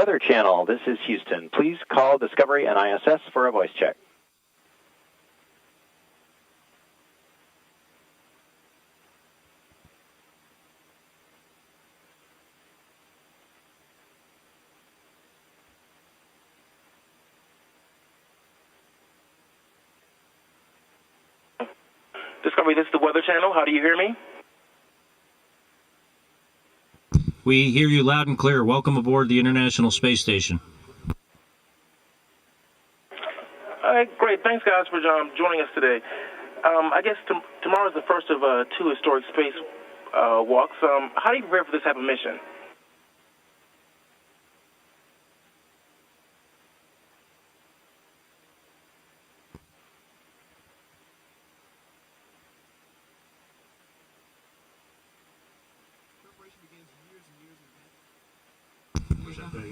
Weather Channel. This is Houston. Please call Discovery and ISS for a voice check. Discovery, this is the Weather Channel. How do you hear me? We hear you loud and clear. Welcome aboard the International Space Station. All right, great. Thanks, guys, for joining us today. I guess tomorrow is the first of two historic space walks. How do you prepare for this type of mission?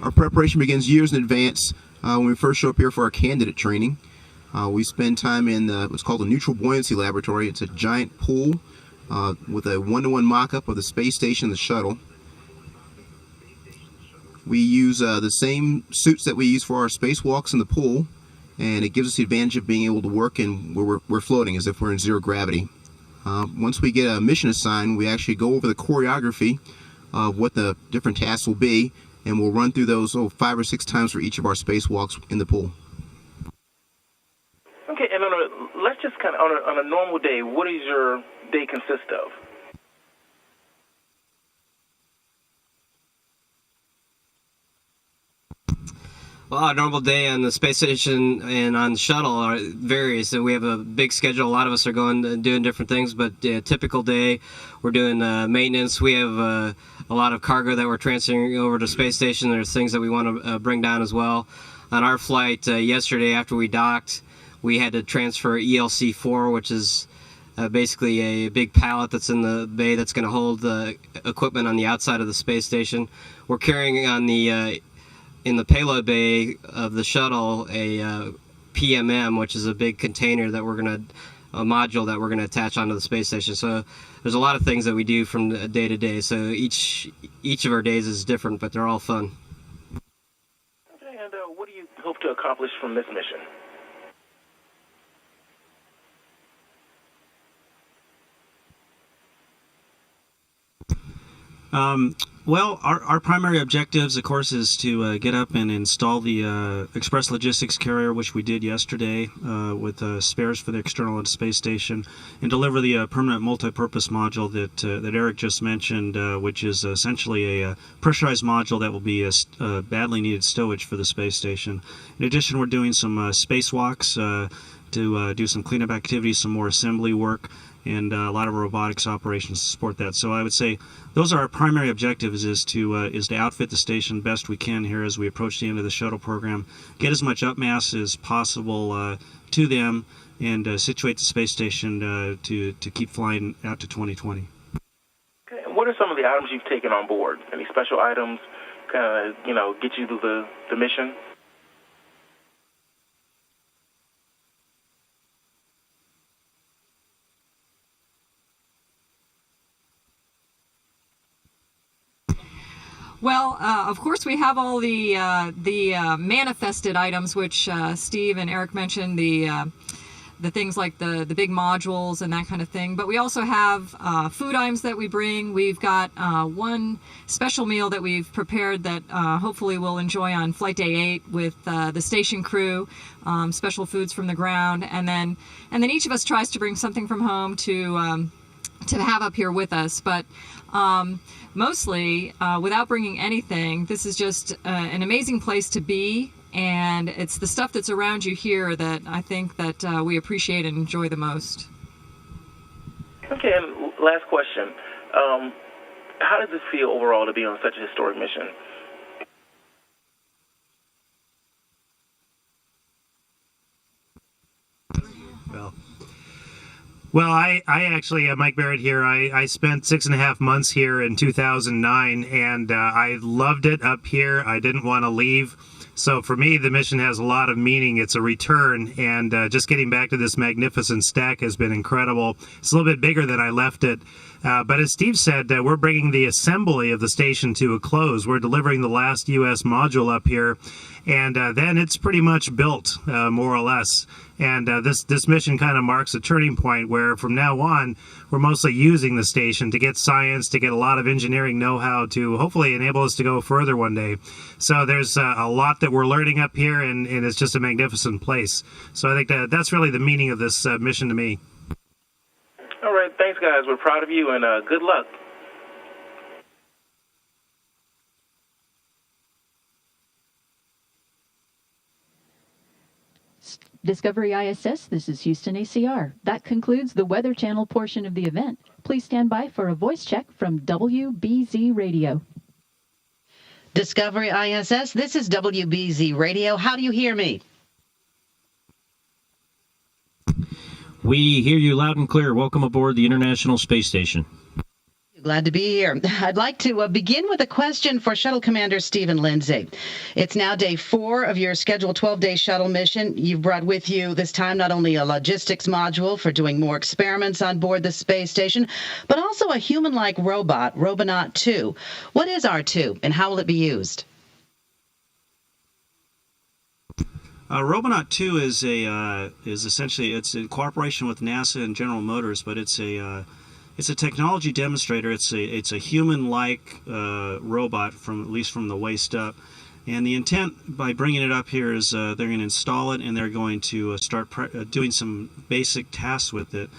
Our preparation begins years in advance when we first show up here for our candidate training. We spend time in what's called a neutral buoyancy laboratory. It's a giant pool with a one-to-one mock-up of the space station and the shuttle. We use the same suits that we use for our spacewalks in the pool, and it gives us the advantage of being able to work in where we're floating as if we're in zero gravity. Once we get a mission assigned, we actually go over the choreography of what the different tasks will be, and we'll run through those 5 or 6 times for each of our spacewalks in the pool. Okay, and let's just kind of, on a normal day, what does your day consist of? Well, a normal day on the space station and on the shuttle varies. So we have a big schedule. A lot of us are going and doing different things, but a typical day, we're doing maintenance. We have a lot of cargo that we're transferring over to space station. There's things that we want to bring down as well. On our flight yesterday, after we docked, we had to transfer ELC-4, which is basically a big pallet that's in the bay that's going to hold the equipment on the outside of the space station. We're carrying on the in the payload bay of the shuttle a PMM, which is a big container that a module that we're going to attach onto the space station. So there's a lot of things that we do from day to day. So each of our days is different, but they're all fun. Okay, and what do you hope to accomplish from this mission? Well, our primary objectives, of course, is to get up and install the Express Logistics Carrier, which we did yesterday with spares for the external space station, and deliver the permanent multi-purpose module that Eric just mentioned, which is essentially a pressurized module that will be a badly needed stowage for the space station. In addition, we're doing some spacewalks to do some cleanup activities, some more assembly work, and a lot of robotics operations to support that. So I would say those are our primary objectives: is to outfit the station best we can here as we approach the end of the shuttle program, get as much upmass as possible to them, and situate the space station to keep flying out to 2020. Okay, and what are some of the items you've taken on board? Any special items, kind of get you through the mission? Well, of course, we have all the manifested items, which Steve and Eric mentioned, the things like the big modules and that kind of thing. But we also have food items that we bring. We've got one special meal that we've prepared that hopefully we'll enjoy on Flight Day 8 with the station crew, special foods from the ground. And then each of us tries to bring something from home to have up here with us. But mostly, without bringing anything, this is just an amazing place to be, and it's the stuff that's around you here that I think that we appreciate and enjoy the most. Okay, and last question. How does it feel overall to be on such a historic mission? Well, I actually, Mike Barrett here, I spent 6.5 months here in 2009, and I loved it up here. I didn't want to leave. So for me, the mission has a lot of meaning. It's a return, and just getting back to this magnificent stack has been incredible. It's a little bit bigger than I left it. But as Steve said, we're bringing the assembly of the station to a close. We're delivering the last U.S. module up here, and then it's pretty much built, more or less. And this mission kind of marks a turning point where from now on, we're mostly using the station to get science, to get a lot of engineering know-how to hopefully enable us to go further one day. So there's a lot that we're learning up here, and it's just a magnificent place. So I think that's really the meaning of this mission to me. All right, thanks, guys. We're proud of you, and good luck. Discovery ISS, this is Houston ACR. That concludes the Weather Channel portion of the event. Please stand by for a voice check from WBZ Radio. Discovery ISS, this is WBZ Radio. How do you hear me? We hear you loud and clear. Welcome aboard the International Space Station. Glad to be here. I'd like to begin with a question for Shuttle Commander Stephen Lindsay. It's now day 4 of your scheduled 12-day shuttle mission. You've brought with you this time not only a logistics module for doing more experiments on board the space station, but also a human-like robot, Robonaut 2. What is R2, and how will it be used? Robonaut 2 is essentially, it's in cooperation with NASA and General Motors, but it's a technology demonstrator. It's a human-like robot, at least from the waist up. And the intent by bringing it up here is they're going to install it, and they're going to start doing some basic tasks with it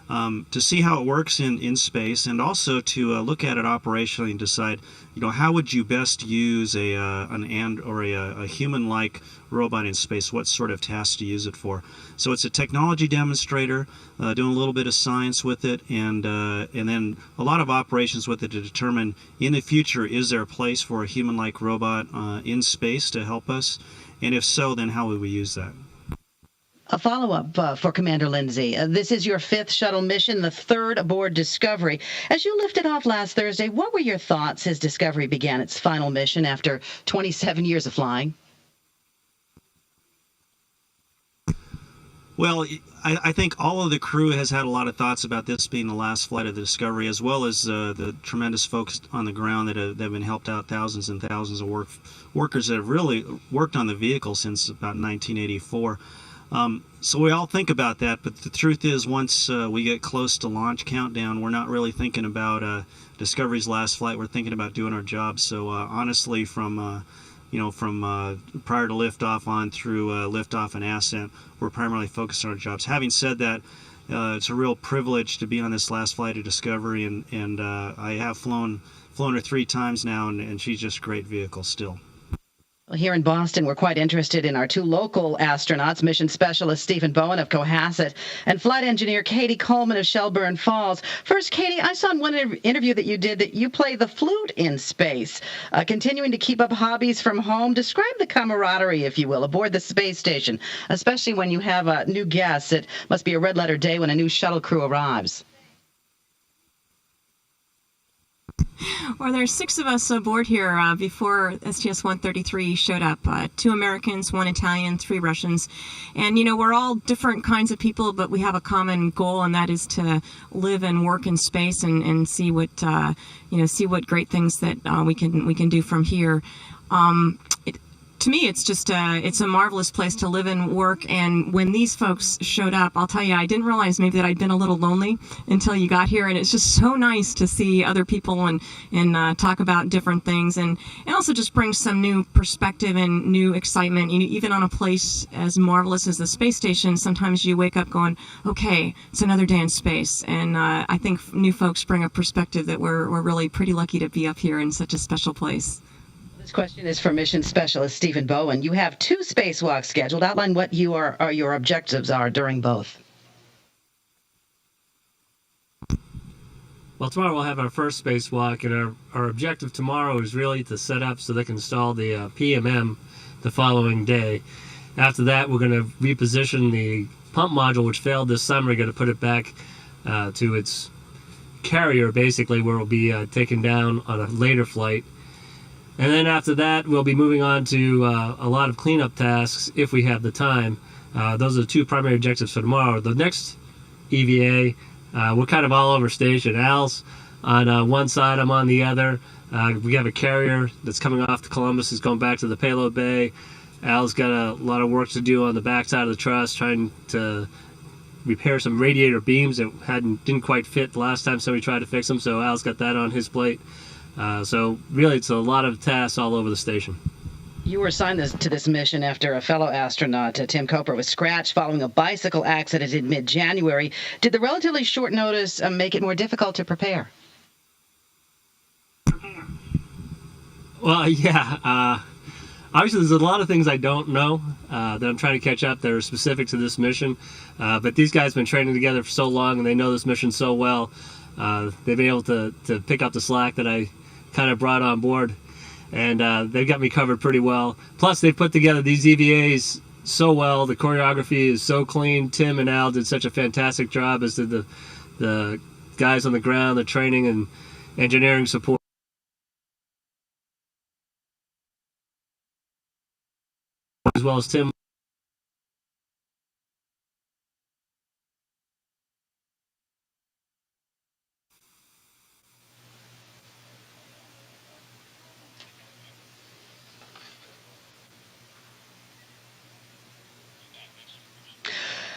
to see how it works in space, and also to look at it operationally and decide, how would you best use a human-like robot in space? What sort of tasks to use it for? So it's a technology demonstrator, doing a little bit of science with it, and then a lot of operations with it to determine in the future, is there a place for a human-like robot in space to help us? And if so, then how would we use that? A follow-up for Commander Lindsay. This is your 5th shuttle mission, the 3rd aboard Discovery. As you lifted off last Thursday, what were your thoughts as Discovery began its final mission after 27 years of flying? Well, I think all of the crew has had a lot of thoughts about this being the last flight of the Discovery, as well as the tremendous folks on the ground that have been helped out, thousands and thousands of workers that have really worked on the vehicle since about 1984. So we all think about that, but the truth is, once we get close to launch countdown, we're not really thinking about Discovery's last flight. We're thinking about doing our job. So honestly, from prior to liftoff on through liftoff and ascent, we're primarily focused on our jobs. Having said that, it's a real privilege to be on this last flight of Discovery, and I have flown her 3 times now, and she's just a great vehicle still. Here in Boston, we're quite interested in our 2 local astronauts, mission specialist Stephen Bowen of Cohasset and flight engineer Katie Coleman of Shelburne Falls. First, Katie, I saw in one interview that you did that you play the flute in space, continuing to keep up hobbies from home. Describe the camaraderie, if you will, aboard the space station, especially when you have new guests. It must be a red-letter day when a new shuttle crew arrives. Well, there's 6 of us aboard here before STS-133 showed up. 2 Americans, 1 Italian, 3 Russians. And, we're all different kinds of people, but we have a common goal, and that is to live and work in space and see what, see what great things that we can do from here. To me, it's just it's a marvelous place to live and work. And when these folks showed up, I'll tell you, I didn't realize maybe that I'd been a little lonely until you got here. And it's just so nice to see other people and talk about different things, and also just bring some new perspective and new excitement. Even on a place as marvelous as the space station, sometimes you wake up going, okay, it's another day in space. And I think new folks bring a perspective that we're really pretty lucky to be up here in such a special place. This question is for Mission Specialist Stephen Bowen. You have 2 spacewalks scheduled. Outline what your objectives are during both. Well, tomorrow we'll have our first spacewalk, and our objective tomorrow is really to set up so they can install the PMM the following day. After that, we're going to reposition the pump module, which failed this summer. We're going to put it back to its carrier, basically, where it'll be taken down on a later flight. And then after that, we'll be moving on to a lot of cleanup tasks if we have the time. Those are the 2 primary objectives for tomorrow. The next EVA, we're kind of all over station. Al's on one side, I'm on the other. We have a carrier that's coming off to Columbus, is going back to the payload bay. Al's got a lot of work to do on the back side of the truss, trying to repair some radiator beams that didn't quite fit the last time somebody tried to fix them, so Al's got that on his plate. So really, it's a lot of tasks all over the station. You were assigned to this mission after a fellow astronaut, Tim Coper, was scratched following a bicycle accident in mid-January. Did the relatively short notice make it more difficult to prepare? Well, yeah. Obviously, there's a lot of things I don't know that I'm trying to catch up that are specific to this mission. But these guys have been training together for so long, and they know this mission so well. They've been able to pick up the slack that I kind of brought on board. And they've got me covered pretty well. Plus, they've put together these EVAs so well. The choreography is so clean. Tim and Al did such a fantastic job, as did the guys on the ground, the training and engineering support, as well as Tim.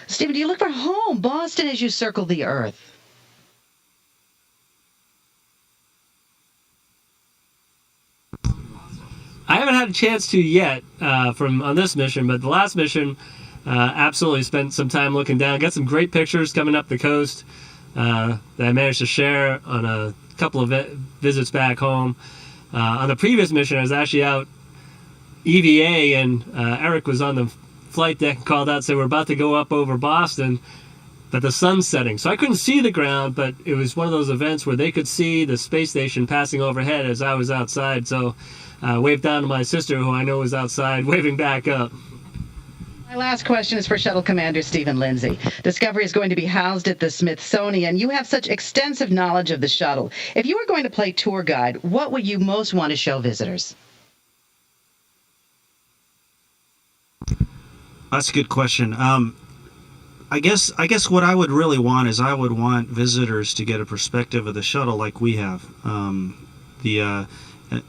Stephen, do you look for home, Boston, as you circle the Earth? I haven't had a chance to yet on this mission, but the last mission, absolutely spent some time looking down. Got some great pictures coming up the coast that I managed to share on a couple of visits back home. On the previous mission, I was actually out EVA, and Eric was on the flight deck and called out and said, we're about to go up over Boston, but the sun's setting. So I couldn't see the ground, but it was one of those events where they could see the space station passing overhead as I was outside. So I waved down to my sister, who I know was outside, waving back up. My last question is for Shuttle Commander Stephen Lindsay. Discovery is going to be housed at the Smithsonian. You have such extensive knowledge of the shuttle. If you were going to play tour guide, what would you most want to show visitors? That's a good question. I guess what I would really want is I would want visitors to get a perspective of the shuttle like we have.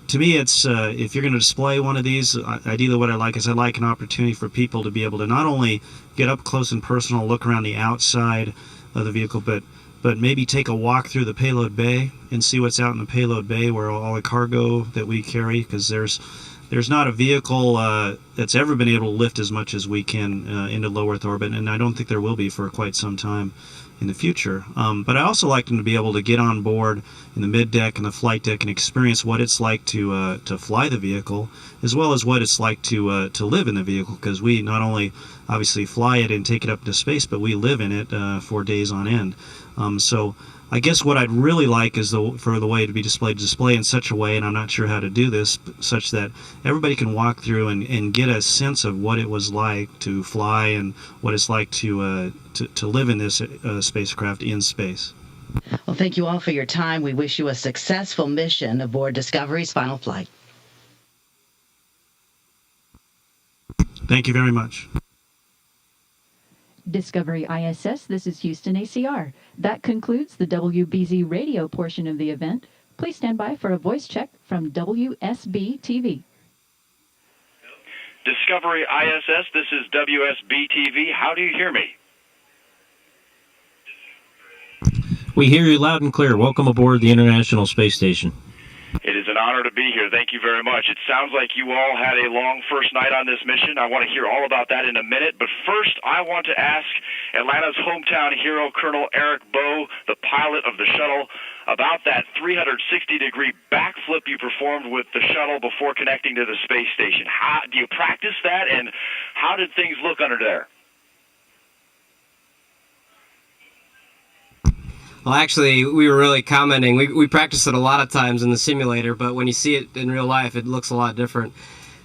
To me, it's if you're going to display one of these, ideally what I like is I like an opportunity for people to be able to not only get up close and personal, look around the outside of the vehicle, but maybe take a walk through the payload bay and see what's out in the payload bay, where all the cargo that we carry, because there's not a vehicle that's ever been able to lift as much as we can into low Earth orbit, and I don't think there will be for quite some time in the future. But I also like them to be able to get on board in the mid-deck and the flight deck and experience what it's like to fly the vehicle, as well as what it's like to live in the vehicle, because we not only obviously fly it and take it up into space, but we live in it for days on end. So I guess what I'd really like is for the way to be display in such a way, and I'm not sure how to do this, such that everybody can walk through and get a sense of what it was like to fly and what it's like to live in this spacecraft in space. Well, thank you all for your time. We wish you a successful mission aboard Discovery's final flight. Thank you very much. Discovery ISS, this is Houston ACR. That concludes the WBZ radio portion of the event. Please stand by for a voice check from WSB TV. Discovery ISS, this is WSB TV. How do you hear me? We hear you loud and clear. Welcome aboard the International Space Station. It is an honor to be here. Thank you very much. It sounds like you all had a long first night on this mission. I want to hear all about that in a minute. But first, I want to ask Atlanta's hometown hero, Colonel Eric Bowe, the pilot of the shuttle, about that 360-degree backflip you performed with the shuttle before connecting to the space station. How do you practice that, and how did things look under there? Well, actually, we were really commenting. We practiced it a lot of times in the simulator, but when you see it in real life, it looks a lot different.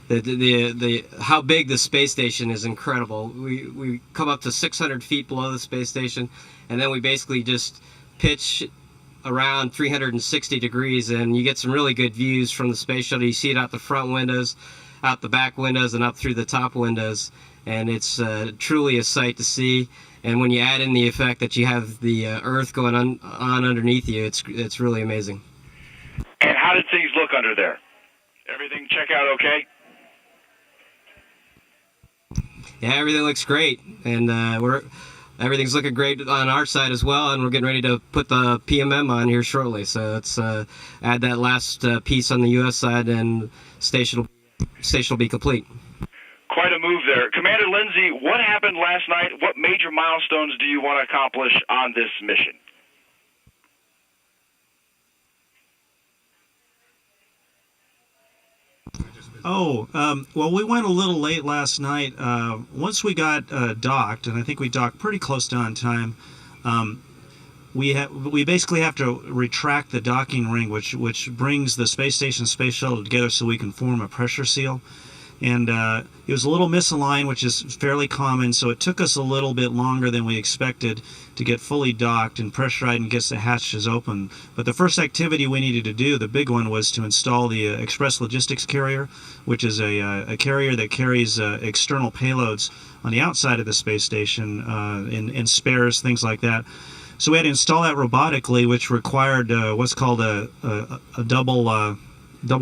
The how big the space station is incredible. We come up to 600 feet below the space station, and then we basically just pitch around 360 degrees, and you get some really good views from the space shuttle. You see it out the front windows, out the back windows, and up through the top windows. and it's truly a sight to see. And when you add in the effect that you have the Earth going on underneath you, it's really amazing. And how did things look under there? Everything check out okay? Yeah, everything looks great, and everything's looking great on our side as well, and we're getting ready to put the PMM on here shortly. So let's add that last piece on the U.S. side, and station will be complete. Quite a move there. Commander Lindsay, what happened last night? What major milestones do you want to accomplish on this mission? Well, we went a little late last night. Once we got docked, and I think we docked pretty close to on time, we basically have to retract the docking ring, which brings the space station and space shuttle together so we can form a pressure seal. And it was a little misaligned, which is fairly common, so it took us a little bit longer than we expected to get fully docked and pressurized and get the hatches open. But the first activity we needed to do, the big one, was to install the Express Logistics Carrier, which is a carrier that carries external payloads on the outside of the space station and spares, things like that. So we had to install that robotically, which required what's called a double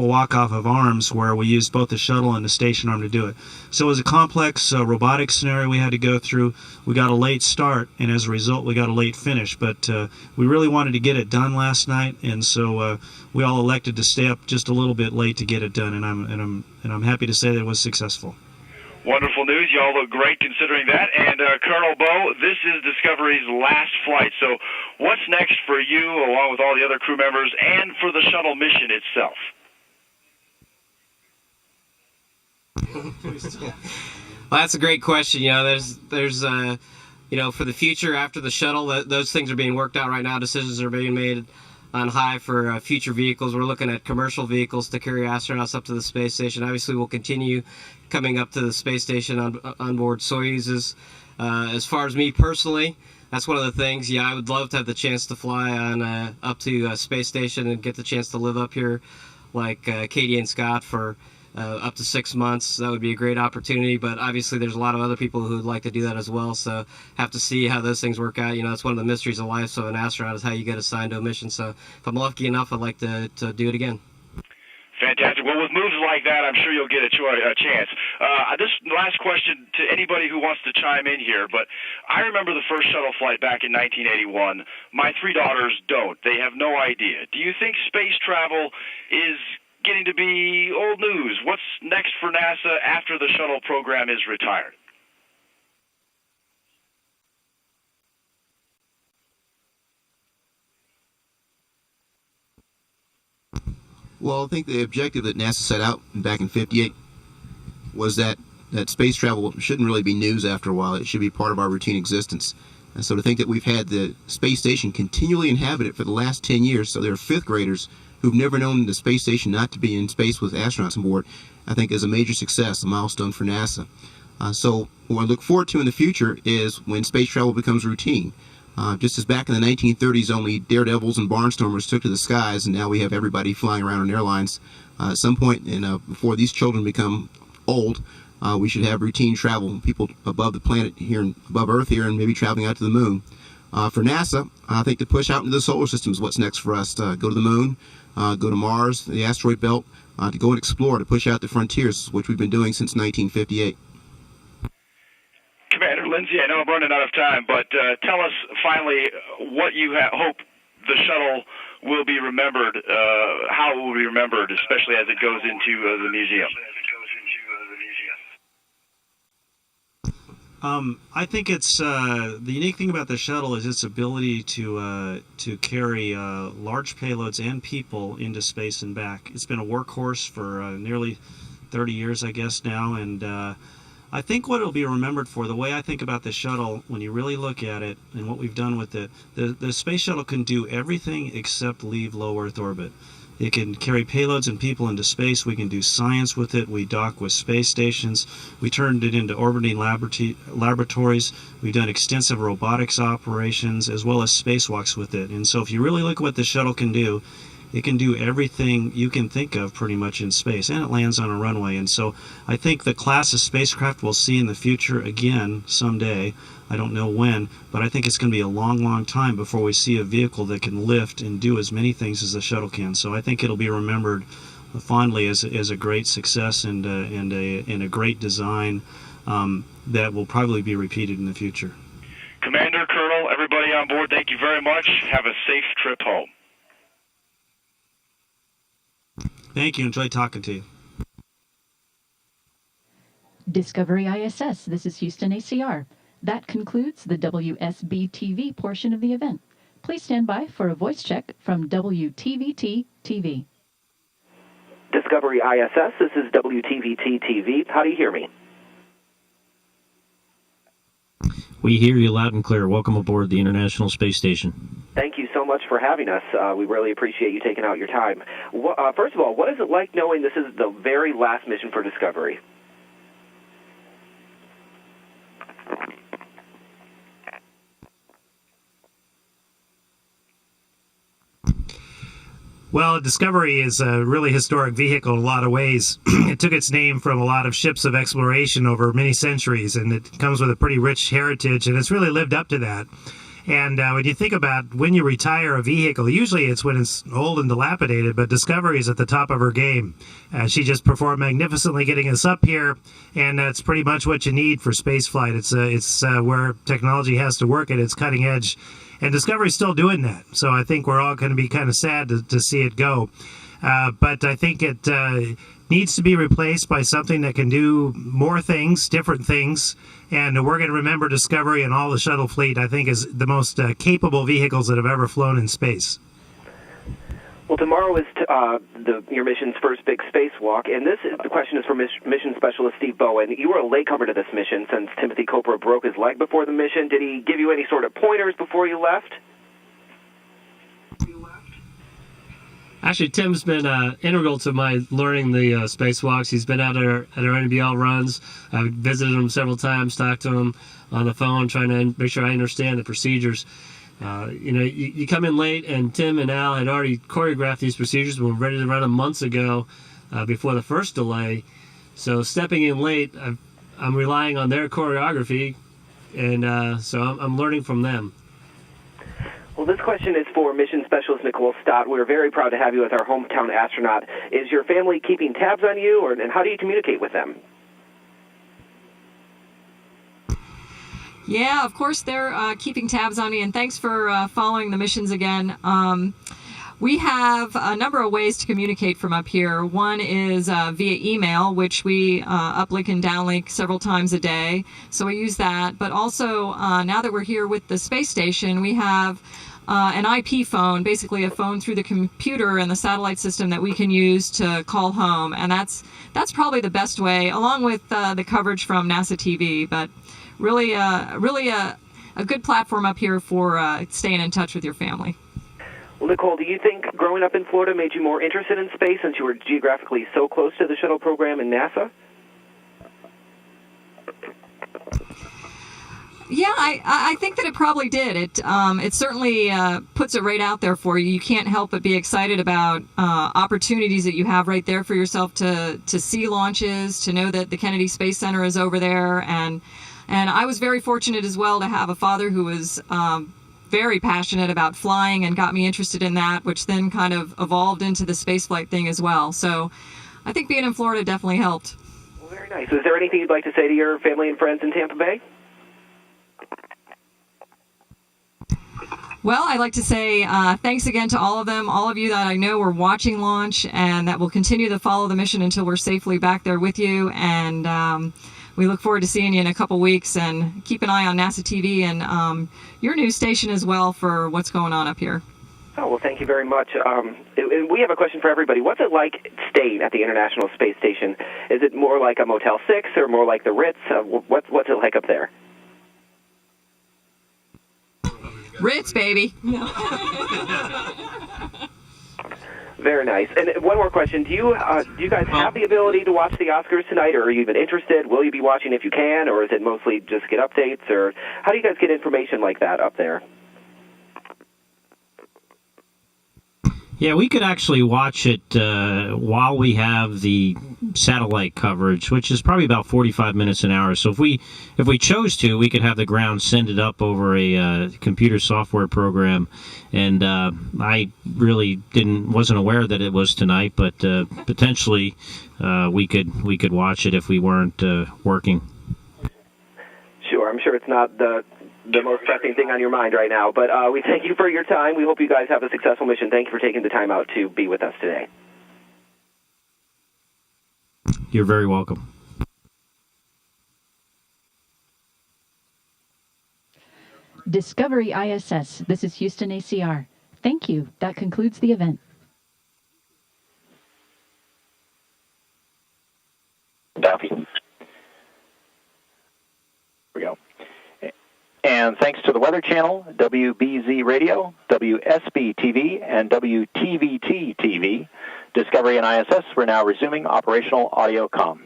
walk-off of arms, where we used both the shuttle and the station arm to do it. So it was a complex robotic scenario we had to go through. We got a late start, and as a result, we got a late finish. But we really wanted to get it done last night, and so we all elected to stay up just a little bit late to get it done. And I'm happy to say that it was successful. Wonderful news. You all look great considering that. And Colonel Bo, this is Discovery's last flight. So what's next for you, along with all the other crew members, and for the shuttle mission itself? Well, that's a great question. There's for the future after the shuttle, those things are being worked out right now. Decisions are being made on high for future vehicles. We're looking at commercial vehicles to carry astronauts up to the space station. Obviously, we'll continue coming up to the space station on board Soyuzes. As far as me personally, that's one of the things. I would love to have the chance to fly on up to space station and get the chance to live up here like Katie and Scott for up to 6 months. That would be a great opportunity, but obviously there's a lot of other people who would like to do that as well, so have to see how those things work out. It's one of the mysteries of life of an astronaut is how you get assigned to a mission. So if I'm lucky enough, I'd like to do it again. Fantastic. Well, with moves like that, I'm sure you'll get a chance. This last question to anybody who wants to chime in here, but I remember the first shuttle flight back in 1981. My 3 daughters don't. They have no idea. Do you think space travel is getting to be old news? What's next for NASA after the shuttle program is retired? Well, I think the objective that NASA set out back in '58 was that space travel shouldn't really be news after a while. It should be part of our routine existence. And so to think that we've had the space station continually inhabited for the last 10 years, so there are 5th graders who've never known the space station not to be in space with astronauts on board, I think is a major success, a milestone for NASA. So what I look forward to in the future is when space travel becomes routine. Just as back in the 1930s only daredevils and barnstormers took to the skies, and now we have everybody flying around on airlines. At some point, before these children become old, we should have routine travel, people above the planet here, and above Earth here, and maybe traveling out to the moon. For NASA, I think to push out into the solar system is what's next for us. To go to the moon, go to Mars, the asteroid belt, to go and explore, to push out the frontiers, which we've been doing since 1958. Commander Lindsay, I know I'm running out of time, but tell us finally what you hope the shuttle will be remembered, how it will be remembered, especially as it goes into the museum. I think it's the unique thing about the shuttle is its ability to carry large payloads and people into space and back. It's been a workhorse for nearly 30 years, I guess, now, and I think what it'll be remembered for, the way I think about the shuttle, when you really look at it and what we've done with it, the space shuttle can do everything except leave low Earth orbit. It can carry payloads and people into space. We can do science with it. We dock with space stations. We turned it into orbiting laboratories. We've done extensive robotics operations as well as spacewalks with it. And so if you really look at what the shuttle can do, It can do everything you can think of pretty much in space, and it lands on a runway. And so I think the class of spacecraft we'll see in the future again someday. I don't know when, but I think it's going to be a long, long time before we see a vehicle that can lift and do as many things as the shuttle can. So I think it'll be remembered fondly as a great success and a great design that will probably be repeated in the future. Commander, Colonel, everybody on board, thank you very much. Have a safe trip home. Thank you. Enjoyed talking to you. Discovery ISS, this is Houston ACR. That concludes the WSB TV portion of the event. Please stand by for a voice check from WTVT TV. Discovery ISS, this is WTVT TV. How do you hear me? We hear you loud and clear. Welcome aboard the International Space Station. Thank you so much for having us. We really appreciate you taking out your time. First of all, what is it like knowing this is the very last mission for Discovery? Well, Discovery is a really historic vehicle in a lot of ways. It took its name from a lot of ships of exploration over many centuries, and it comes with a pretty rich heritage, and it's really lived up to that. And when you think about when you retire a vehicle, usually it's when it's old and dilapidated, but Discovery is at the top of her game. She just performed magnificently getting us up here, and that's pretty much what you need for spaceflight. It's where technology has to work at its cutting edge. And Discovery's still doing that, so I think we're all going to be kind of sad to see it go. But I think it needs to be replaced by something that can do more things, different things, and we're going to remember Discovery and all the shuttle fleet, I think, is the most capable vehicles that have ever flown in space. Well, tomorrow is your mission's first big spacewalk, and the question is for Mission Specialist Steve Bowen. You were a latecomer to this mission since Timothy Copra broke his leg before the mission. Did he give you any sort of pointers before you left? Actually, Tim's been integral to my learning the spacewalks. He's been out at our NBL runs. I've visited him several times, talked to him on the phone, trying to make sure I understand the procedures. You come in late, and Tim and Al had already choreographed these procedures and were ready to run them months ago before the first delay. So stepping in late, I'm relying on their choreography, and so I'm learning from them. Well, this question is for Mission Specialist Nicole Stott. We're very proud to have you as our hometown astronaut. Is your family keeping tabs on you, and how do you communicate with them? Yeah, of course they're keeping tabs on me, and thanks for following the missions again. We have a number of ways to communicate from up here. One is via email, which we uplink and downlink several times a day, so we use that. But also, now that we're here with the space station, we have an IP phone, basically a phone through the computer and the satellite system that we can use to call home, and that's probably the best way, along with the coverage from NASA TV. But really a good platform up here for staying in touch with your family. Well, Nicole, do you think growing up in Florida made you more interested in space since you were geographically so close to the shuttle program and NASA? Yeah, I think that it probably did. It certainly puts it right out there for you. You can't help but be excited about opportunities that you have right there for yourself to see launches, to know that the Kennedy Space Center is over there, and I was very fortunate as well to have a father who was very passionate about flying and got me interested in that, which then kind of evolved into the spaceflight thing as well. So I think being in Florida definitely helped. Well, very nice. Is there anything you'd like to say to your family and friends in Tampa Bay? Well, I'd like to say thanks again to all of them, all of you that I know are watching launch and that will continue to follow the mission until we're safely back there with you. And we look forward to seeing you in a couple weeks, and keep an eye on NASA TV and your news station as well for what's going on up here. Oh, well, thank you very much. We have a question for everybody. What's it like staying at the International Space Station? Is it more like a Motel 6 or more like the Ritz? What's it like up there? Ritz, baby. Very nice. And one more question. Do you guys have the ability to watch the Oscars tonight, or are you even interested? Will you be watching if you can, or is it mostly just get updates? Or how do you guys get information like that up there? Yeah, we could actually watch it while we have the satellite coverage, which is probably about 45 minutes an hour. So if we chose to, we could have the ground send it up over a computer software program. And I really wasn't aware that it was tonight, but potentially we could watch it if we weren't working. Sure, I'm sure it's not the most pressing thing on your mind right now. But we thank you for your time. We hope you guys have a successful mission. Thank you for taking the time out to be with us today. You're very welcome. Discovery ISS. This is Houston ACR. Thank you. That concludes the event. Duffy. Here we go. And thanks to the Weather Channel, WBZ Radio, WSB TV, and WTVT TV, Discovery and ISS, we're now resuming operational audio comm.